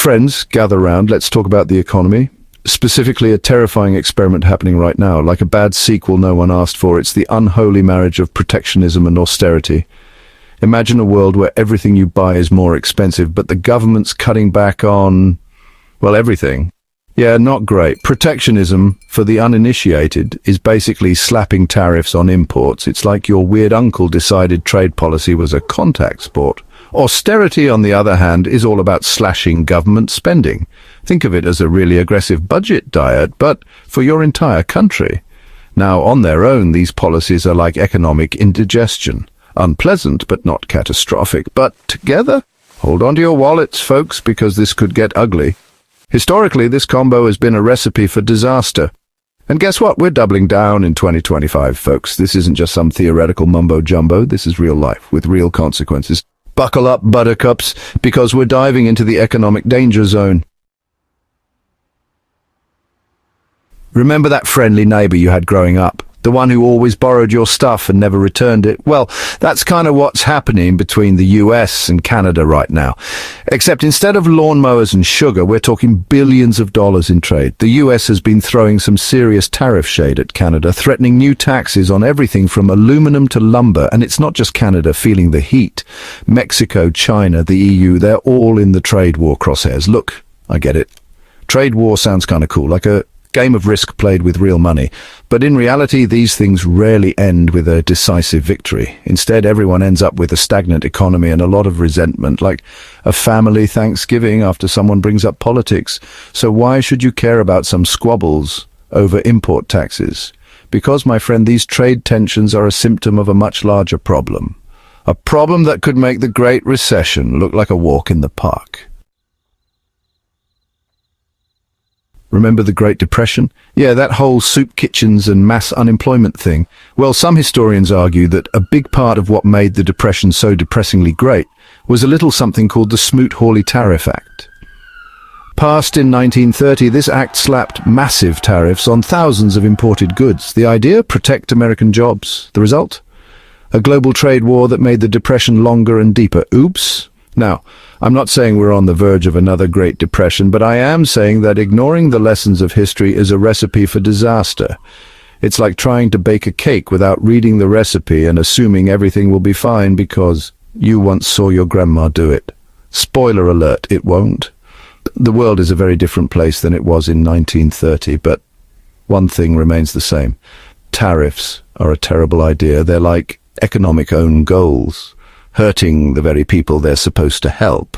Friends, gather round, let's talk about the economy. Specifically, a terrifying experiment happening right now, like a bad sequel no one asked for. It's the unholy marriage of protectionism and austerity. Imagine a world where everything you buy is more expensive, but the government's cutting back on, well, everything. Yeah, not great. Protectionism, for the uninitiated, is basically slapping tariffs on imports. It's like your weird uncle decided trade policy was a contact sport. Austerity, on the other hand, is all about slashing government spending. Think of it as a really aggressive budget diet, but for your entire country. Now, on their own, these policies are like economic indigestion. Unpleasant, but not catastrophic. But together, hold on to your wallets, folks, because this could get ugly. Historically, this combo has been a recipe for disaster. And guess what? We're doubling down in 2025, folks. This isn't just some theoretical mumbo-jumbo. This is real life, with real consequences. Buckle up, buttercups, because we're diving into the economic danger zone. Remember that friendly neighbor you had growing up? The one who always borrowed your stuff and never returned it? Well, that's kind of what's happening between the US and Canada right now. Except instead of lawnmowers and sugar, we're talking billions of dollars in trade. The US has been throwing some serious tariff shade at Canada, threatening new taxes on everything from aluminum to lumber. And it's not just Canada feeling the heat. Mexico, China, the EU, they're all in the trade war crosshairs. Look, I get it. Trade war sounds kind of cool, like a game of Risk played with real money. But in reality, these things rarely end with a decisive victory. Instead, everyone ends up with a stagnant economy and a lot of resentment, like a family Thanksgiving after someone brings up politics. So why should you care about some squabbles over import taxes? Because, my friend, these trade tensions are a symptom of a much larger problem. A problem that could make the Great Recession look like a walk in the park. Remember the Great Depression? Yeah, that whole soup kitchens and mass unemployment thing. Well, some historians argue that a big part of what made the Depression so depressingly great was a little something called the Smoot-Hawley Tariff Act. Passed in 1930, this act slapped massive tariffs on thousands of imported goods. The idea? Protect American jobs. The result? A global trade war that made the Depression longer and deeper. Oops. Now, I'm not saying we're on the verge of another Great Depression, but I am saying that ignoring the lessons of history is a recipe for disaster. It's like trying to bake a cake without reading the recipe and assuming everything will be fine because you once saw your grandma do it. Spoiler alert, it won't. The world is a very different place than it was in 1930, but one thing remains the same. Tariffs are a terrible idea. They're like economic own goals, hurting the very people they're supposed to help.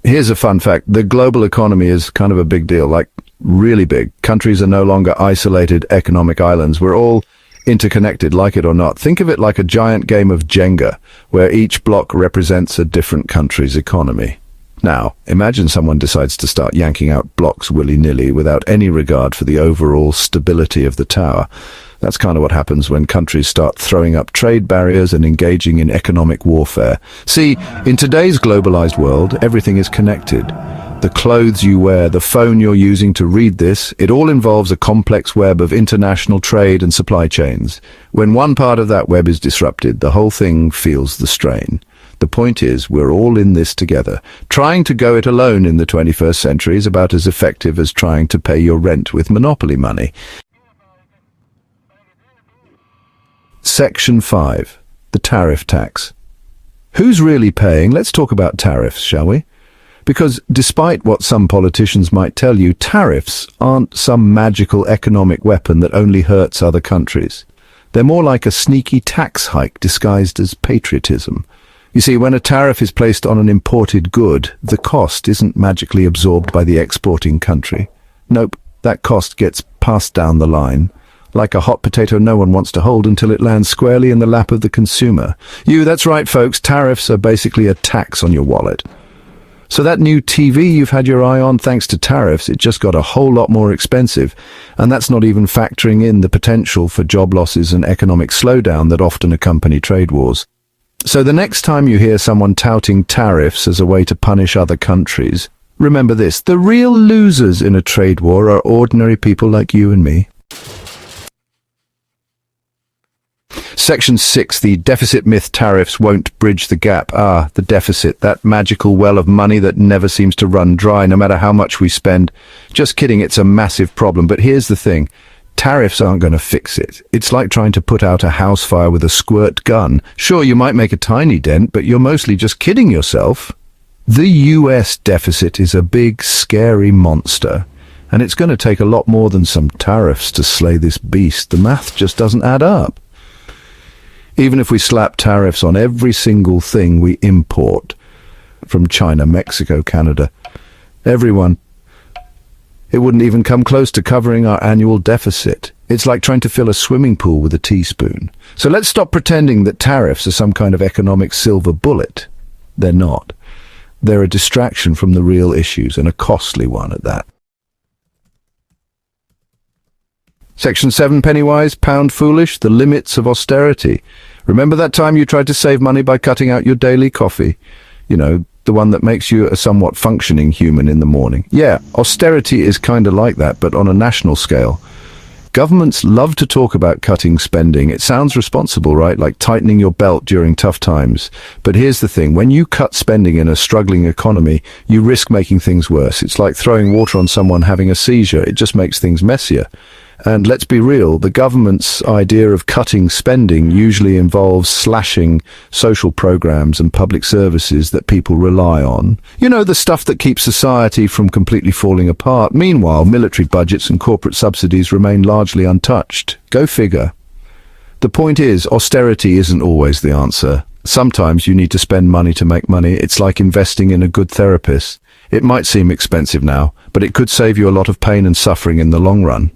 Here's a fun fact. The global economy is kind of a big deal, like really big. Countries are no longer isolated economic islands. We're all interconnected, like it or not. Think of it like a giant game of Jenga, where each block represents a different country's economy. Now, imagine someone decides to start yanking out blocks willy-nilly without any regard for the overall stability of the tower. That's kind of what happens when countries start throwing up trade barriers and engaging in economic warfare. See, in today's globalized world, everything is connected. The clothes you wear, the phone you're using to read this, it all involves a complex web of international trade and supply chains. When one part of that web is disrupted, the whole thing feels the strain. The point is, we're all in this together. Trying to go it alone in the 21st century is about as effective as trying to pay your rent with monopoly money. Section 5. The tariff tax. Who's really paying? Let's talk about tariffs, shall we? Because despite what some politicians might tell you, tariffs aren't some magical economic weapon that only hurts other countries. They're more like a sneaky tax hike disguised as patriotism. You see, when a tariff is placed on an imported good, the cost isn't magically absorbed by the exporting country. Nope, that cost gets passed down the line. Like a hot potato no one wants to hold until it lands squarely in the lap of the consumer. That's right, folks, tariffs are basically a tax on your wallet. So that new TV you've had your eye on, thanks to tariffs, it just got a whole lot more expensive. And that's not even factoring in the potential for job losses and economic slowdown that often accompany trade wars. So the next time you hear someone touting tariffs as a way to punish other countries, remember this: the real losers in a trade war are ordinary people like you and me. Section 6, the deficit myth: tariffs won't bridge the gap. The deficit, that magical well of money that never seems to run dry no matter how much we spend. Just kidding, it's a massive problem. But here's the thing. Tariffs aren't going to fix it. It's like trying to put out a house fire with a squirt gun. Sure, you might make a tiny dent, but you're mostly just kidding yourself. The US deficit is a big, scary monster, and it's going to take a lot more than some tariffs to slay this beast. The math just doesn't add up. Even if we slap tariffs on every single thing we import from China, Mexico, Canada, everyone, it wouldn't even come close to covering our annual deficit. It's like trying to fill a swimming pool with a teaspoon. So let's stop pretending that tariffs are some kind of economic silver bullet. They're not. They're a distraction from the real issues, and a costly one at that. Section 7, penny-wise, pound-foolish, the limits of austerity. Remember that time you tried to save money by cutting out your daily coffee? You know, the one that makes you a somewhat functioning human in the morning. Yeah, austerity is kind of like that, but on a national scale. Governments love to talk about cutting spending. It sounds responsible, right? Like tightening your belt during tough times. But here's the thing. When you cut spending in a struggling economy, you risk making things worse. It's like throwing water on someone having a seizure. It just makes things messier. And let's be real, the government's idea of cutting spending usually involves slashing social programs and public services that people rely on. You know, the stuff that keeps society from completely falling apart. Meanwhile, military budgets and corporate subsidies remain largely untouched. Go figure. The point is, austerity isn't always the answer. Sometimes you need to spend money to make money. It's like investing in a good therapist. It might seem expensive now, but it could save you a lot of pain and suffering in the long run.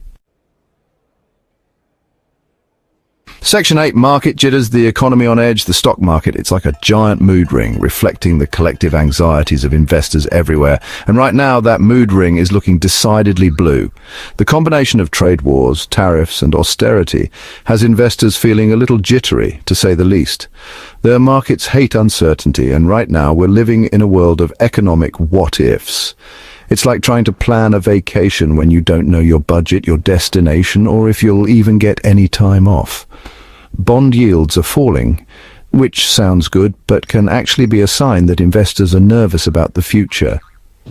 Section 8, market jitters, the economy on edge, the stock market. It's like a giant mood ring, reflecting the collective anxieties of investors everywhere. And right now, that mood ring is looking decidedly blue. The combination of trade wars, tariffs, and austerity has investors feeling a little jittery, to say the least. Their markets hate uncertainty, and right now we're living in a world of economic what-ifs. It's like trying to plan a vacation when you don't know your budget, your destination, or if you'll even get any time off. Bond yields are falling, which sounds good, but can actually be a sign that investors are nervous about the future.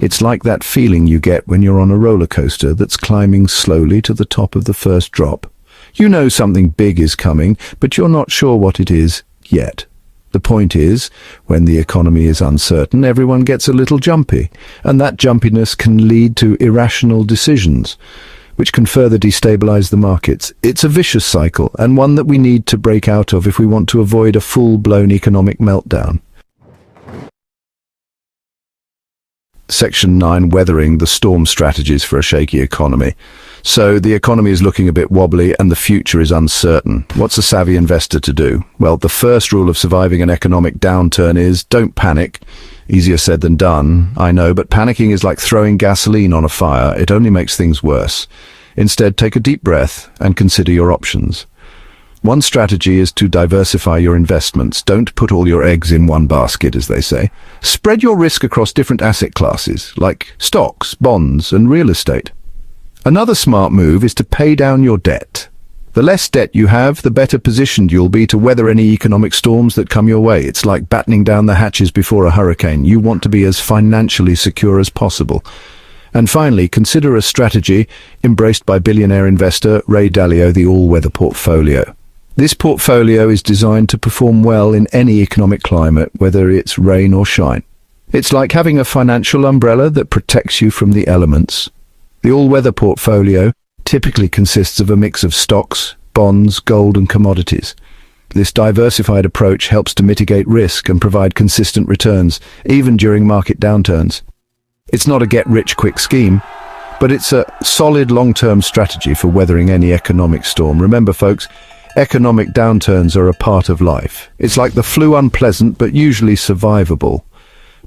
It's like that feeling you get when you're on a roller coaster that's climbing slowly to the top of the first drop. You know something big is coming, but you're not sure what it is yet. The point is, when the economy is uncertain, everyone gets a little jumpy, and that jumpiness can lead to irrational decisions, which can further destabilize the markets. It's a vicious cycle, and one that we need to break out of if we want to avoid a full-blown economic meltdown. Section 9, weathering the storm strategies for a shaky economy. So the economy is looking a bit wobbly and the future is uncertain. What's a savvy investor to do? Well, the first rule of surviving an economic downturn is don't panic. Easier said than done, I know, but panicking is like throwing gasoline on a fire. It only makes things worse. Instead, take a deep breath and consider your options. One strategy is to diversify your investments. Don't put all your eggs in one basket, as they say. Spread your risk across different asset classes, like stocks, bonds, and real estate. Another smart move is to pay down your debt. The less debt you have, the better positioned you'll be to weather any economic storms that come your way. It's like battening down the hatches before a hurricane. You want to be as financially secure as possible. And finally, consider a strategy embraced by billionaire investor Ray Dalio, the all-weather portfolio. This portfolio is designed to perform well in any economic climate, whether it's rain or shine. It's like having a financial umbrella that protects you from the elements. The all-weather portfolio typically consists of a mix of stocks, bonds, gold, and commodities. This diversified approach helps to mitigate risk and provide consistent returns, even during market downturns. It's not a get-rich-quick scheme, but it's a solid long-term strategy for weathering any economic storm. Remember, folks, economic downturns are a part of life. It's like the flu, unpleasant, but usually survivable.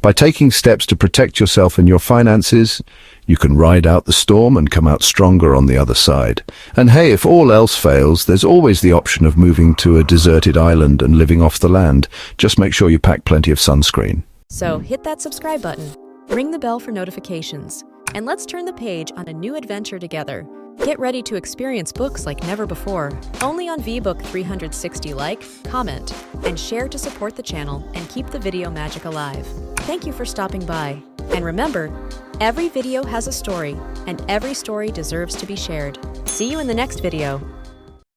By taking steps to protect yourself and your finances, you can ride out the storm and come out stronger on the other side. And hey, if all else fails, there's always the option of moving to a deserted island and living off the land. Just make sure you pack plenty of sunscreen. So hit that subscribe button, ring the bell for notifications, and let's turn the page on a new adventure together. Get ready to experience books like never before, only on VBook 360. Like, comment, and share to support the channel and keep the video magic alive. Thank you for stopping by. And remember, every video has a story, and every story deserves to be shared. See you in the next video.